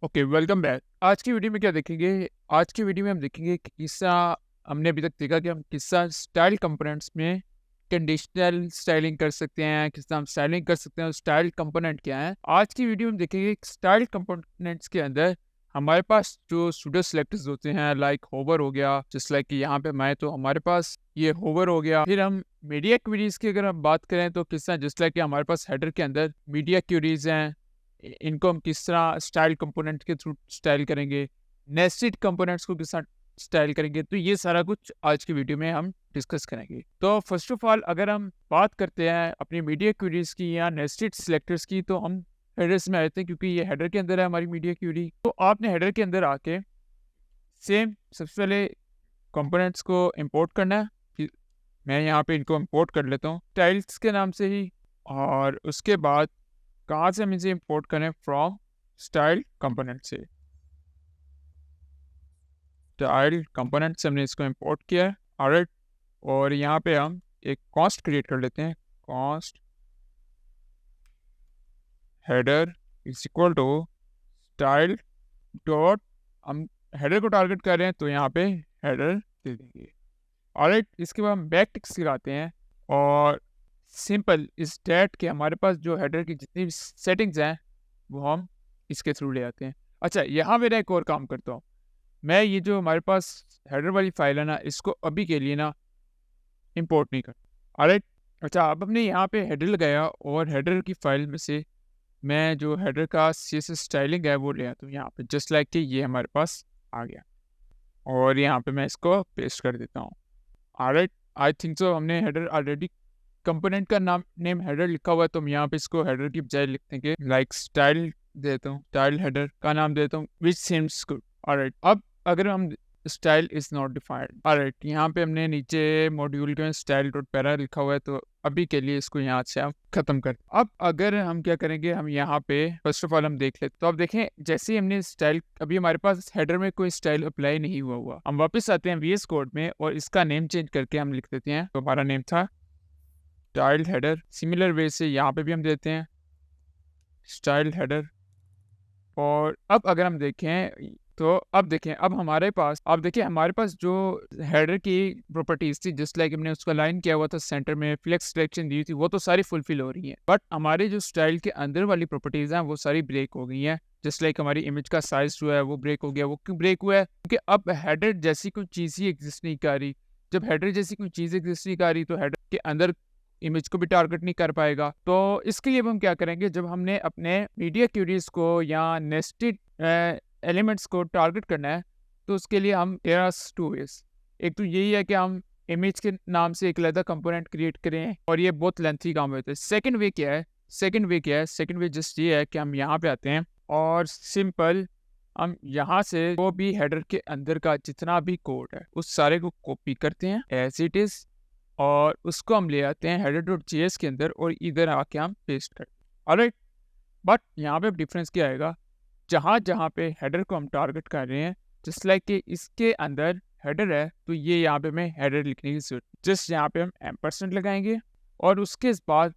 Okay, welcome back. आज की video में क्या देखेंगे? आज की वीडियो में हम देखेंगे कि किस्सा हमने अभी तक देखा कि हम किस्सा स्टाइल कंपोनेंट्स में कंडीशनल स्टाइलिंग कर सकते हैं, किस तरह हम स्टाइलिंग कर सकते हैं और स्टाइल कंपोनेंट क्या है। आज की वीडियो में देखेंगे कि स्टाइल कंपोनेंट्स के अंदर हमारे पास जो सूडो सेलेक्टर्स होते हैं, लाइक होवर हो गया, जस्ट लाइक कि यहाँ पे मैं तो हमारे पास ये होवर हो गया। फिर हम मीडिया क्वेरीज की अगर हम बात करें तो किस तरह जस्ट लाइक कि हमारे पास हेडर के अंदर मीडिया क्वेरीज हैं, इनको हम किस तरह स्टाइल कंपोनेंट के थ्रू स्टाइल करेंगे, नेस्टेड कंपोनेंट्स को किस तरह स्टाइल करेंगे, तो ये सारा कुछ आज की वीडियो में हम डिस्कस करेंगे। तो फर्स्ट ऑफ ऑल अगर हम बात करते हैं अपनी मीडिया क्वेरीज की या नेस्टेड सिलेक्टर्स की, तो हम हेडर्स में आते हैं क्योंकि ये हेडर के अंदर है हमारी मीडिया क्वेरी। तो आपने हेडर के अंदर आके सेम सबसे पहले कंपोनेंट्स को इंपोर्ट करना है कि मैं यहाँ पे इनको इंपोर्ट कर लेता हूँ स्टाइल्स के नाम से ही। और उसके बाद कहाँ से हम इसे इंपोर्ट करें? फ्रॉम स्टाइल कंपोनेंट से। स्टाइल कंपोनेंट से हमने इसको इंपोर्ट किया है। ऑलराइट, और यहाँ पे हम एक कॉस्ट क्रिएट कर लेते हैं। Const header is equal to style dot, हम हेडर को टारगेट कर रहे हैं तो यहाँ पे हेडर दे देंगे। ऑलराइट, इसके बाद हम बैक टिक्स लगाते हैं और सिंपल इस डैट के हमारे पास जो हेडर की जितनी भी सेटिंग्स हैं वो हम इसके थ्रू ले आते हैं। अच्छा, यहाँ मेरा एक और काम करता हूँ। मैं ये जो हमारे पास हेडर वाली फाइल है ना, इसको अभी के लिए ना इंपोर्ट नहीं करता। ऑलराइट, अच्छा, अब हमने यहाँ पे हेडर लगाया और हेडर की फाइल में से मैं जो हेडर का CSS स्टाइलिंग है वो ले आता हूँ यहाँ पे, जस्ट लाइक कि ये हमारे पास आ गया और यहाँ पे मैं इसको पेस्ट कर देता हूँ। ऑलराइट, आई थिंक सो हमने हेडर ऑलरेडी कंपोनेंट का नेम हेडर लिखा हुआ है, तो हम यहाँ पे इसको हेडर की बजाय लिख देंगे लाइक स्टाइल देता हूँ, स्टाइल हेडर का नाम देता हूँ विच सीम्स गुड। ऑलराइट, अब अगर हम style is not defined, alright, यहाँ पे हमने नीचे मॉड्यूल के स्टाइल डॉट पैरा लिखा हुआ है, तो अभी के लिए इसको यहाँ से हम खत्म कर। अब अगर हम क्या करेंगे, हम यहाँ पे फर्स्ट ऑफ ऑल हम देख लेते, तो अब देखें जैसे ही हमने स्टाइल, अभी हमारे पास हेडर में कोई स्टाइल अप्लाई नहीं हुआ, हम वापस आते हैं VS कोड में और इसका नेम चेंज करके हम लिख देते हैं, तो हमारा नेम था स्टाइल हेडर। सिमिलर वे से यहाँ पे भी हम देते हैं स्टाइल हेडर। और अब अगर हम देखें तो अब देखें, अब हमारे पास, अब देखिए हमारे पास जो हेडर की प्रॉपर्टीज थी, जस्ट लाइक हमने उसका लाइन किया हुआ था सेंटर में, फ्लेक्स सिलेक्शन दी थी, वो तो सारी फुलफिल हो रही हैं, बट हमारे जो स्टाइल के अंदर वाली प्रॉपर्टीज हैं वो सारी ब्रेक हो गई हैं। जस्ट लाइक हमारी इमेज का साइज जो है वो ब्रेक हो गया। वो क्यों ब्रेक हुआ है? क्योंकि अब हेडर जैसी कोई चीज़ ही एग्जिस्ट नहीं कर रही। जब हेडर जैसी कोई चीज़ एग्जिस्ट नहीं कर रही तो हेडर के अंदर इमेज को भी टारगेट नहीं कर पाएगा। तो इसके लिए अब हम क्या करेंगे, जब हमने अपने मीडिया क्वेरीज को या नेस्टेड एलिमेंट्स को टारगेट करना है, तो उसके लिए हम देयर आर टू वेज। एक तो यही है कि हम इमेज के नाम से एक अलग कंपोनेंट क्रिएट करें, और ये बहुत लेंथी काम होता है। सेकंड वे क्या है? सेकंड वे जस्ट ये है कि हम यहाँ पे आते हैं और सिंपल हम यहाँ से वो भी हेडर के अंदर का जितना भी कोड है उस सारे को कॉपी करते हैं एज इट इज, और उसको हम ले आते हैं header.js के अंदर और इधर आके हम पेस्ट करते हैं। ऑलराइट, बट यहाँ पे डिफरेंस क्या आएगा, जहाँ जहाँ पे हेडर को हम टारगेट कर रहे हैं, जस्ट लाइक कि इसके अंदर हेडर है तो ये यहाँ पे हमें हेडर लिखने की जरूरत, जस्ट यहाँ पे हम एम्परसेंट लगाएंगे और उसके बाद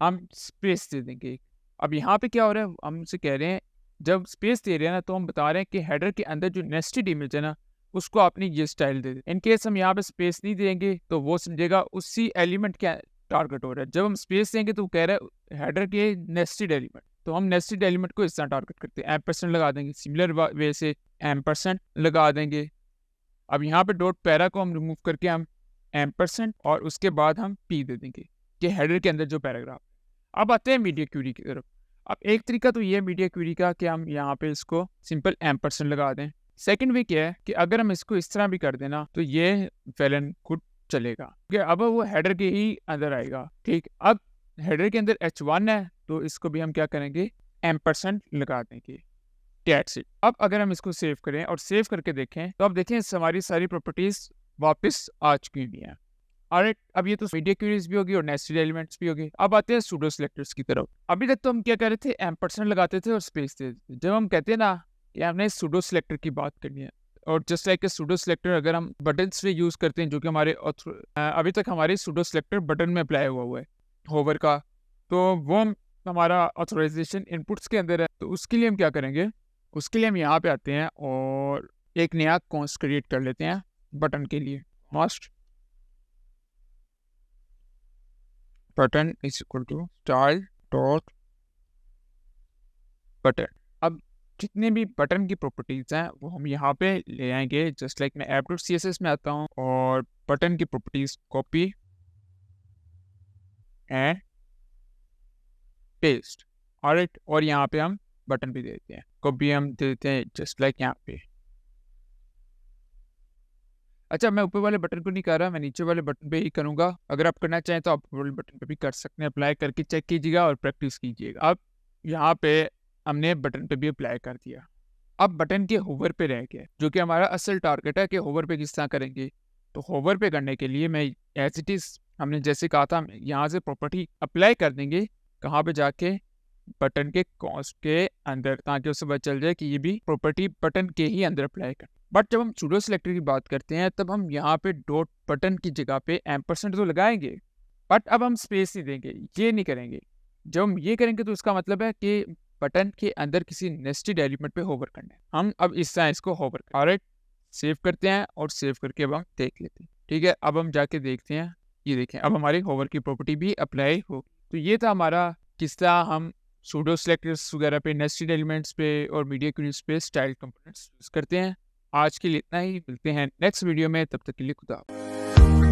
हम स्पेस दे देंगे। अब यहाँ पे क्या हो रहा है, हम उनसे कह रहे हैं जब स्पेस दे रहे हैं ना, तो हम बता रहे हैं कि हेडर के अंदर जो नेस्टेड इमेज है ना, उसको आपने ये style they they. In case हम यहाँ पे स्पेस नहीं देंगे तो वो समझेगा उसी एलिमेंट क्या टारगेट हो रहा है। जब हम स्पेस देंगे तो वो कह रहा है हेडर के नेस्टेड एलिमेंट, तो हम नेस्टेड एलिमेंट को इस तरह टारगेट करते हैं। एम्परसेंट लगा देंगे, सिमिलर वे से एम्परसेंट लगा देंगे। अब यहाँ पे डॉट पैरा को हम रिमूव करके हम एम्परसेंट और उसके बाद हम P दे देंगे कि हेडर के अंदर जो पैराग्राफ। अब आते हैं मीडिया क्वेरी की तरफ। अब एक तरीका तो ये है मीडिया क्वेरी का कि हम यहाँ पे इसको सिंपल एम्परसेंट लगा दें। सेकंड वे क्या है कि अगर हम इसको इस तरह भी कर देना तो ये फैलन खुद चलेगा, क्योंकि अब वो हेडर के ही अंदर आएगा। ठीक, अब हेडर के अंदर H1 है तो इसको भी हम क्या करेंगे, एम्परसेंट लगा देंगे। That's it। अब अगर हम इसको सेव करें और सेव करके देखें तो अब देखें हमारी सारी प्रॉपर्टीज वापस आ चुकी हुई हैं। ऑलराइट, अब ये तो मीडिया क्वेरीज भी होगी और नेस्टेड एलिमेंट्स भी होगी। अब आते हैं सूडो सिलेक्टर्स की तरफ। अभी तक तो हम क्या कर रहे थे, एम्परसेंट लगाते थे और स्पेस देते थे। जब हम कहते हैं ना कि हमने सूडो सिलेक्टर की बात करनी है, और जस्ट लाइक सूडो सिलेक्टर अगर हम बटन से यूज करते हैं, जो कि हमारे अभी तक हमारे सूडो सिलेक्टर बटन में अप्लाई हुआ है होवर का, तो वो हमारा ऑथराइजेशन इनपुट्स के अंदर है। तो उसके लिए हम क्या करेंगे, उसके लिए हम यहाँ पे आते हैं और एक नया कॉन्स्ट क्रिएट कर लेते हैं बटन के लिए। Must button is equal to style dot button. अब जितने भी बटन की प्रॉपर्टीज हैं वो हम यहाँ पे ले आएंगे। जस्ट लाइक मैं app.css में आता हूँ और बटन की properties copy and paste. Alright, और यहाँ पे हम बटन भी देते हैं, कॉपी हम देते हैं जस्ट लाइक यहाँ पे। अच्छा, मैं ऊपर वाले बटन को नहीं कर रहा, मैं नीचे वाले बटन पे ही करूंगा। अगर आप करना चाहें तो आप ऊपर वाले बटन पे भी कर सकते हैं। अप्लाई करके चेक कीजिएगा और प्रैक्टिस कीजिएगा। अब यहाँ पे हमने बटन पे भी अप्लाई कर दिया। अब बटन के होवर पे रह गया, जो कि हमारा असल टारगेट है कि होवर पे किस तरह करेंगे। तो होवर पे करने के लिए मैं एज इट इज हमने जैसे कहा था यहाँ से प्रॉपर्टी अप्लाई कर देंगे। कहाँ पे जाके? बटन के कॉस्ट के अंदर, ताकि उसे पता चल जाए कि ये भी प्रॉपर्टी बटन के ही अंदर अप्लाई कर। बट जब हम सूडो सिलेक्टर की बात करते हैं तब हम यहाँ पे डॉट बटन की जगह पे एम्परसेंट तो लगाएंगे, बट अब हम स्पेस नहीं देंगे, ये नहीं करेंगे। जब हम ये करेंगे तो इसका मतलब है कि बटन के अंदर किसी नेस्टेड एलिमेंट पे होवर करना है। हम अब इस साइंस को होवर करें। ऑलराइट, सेव करते हैं और सेव करके अब हम देख लेते हैं। ठीक है, अब हम जाके देखते हैं। ये देखें, अब हमारी होवर की प्रॉपर्टी भी अप्लाई हो। तो ये था हमारा किस तरह हम सूडो सिलेक्टर्स वगैरह पे, नेस्टेड एलिमेंट्स पे और मीडिया क्यूरीज पे स्टाइल कंपोनेंट्स यूज करते हैं। आज के लिए इतना ही, मिलते हैं नेक्स्ट वीडियो में, तब तक के लिए खुदा हाफिज़।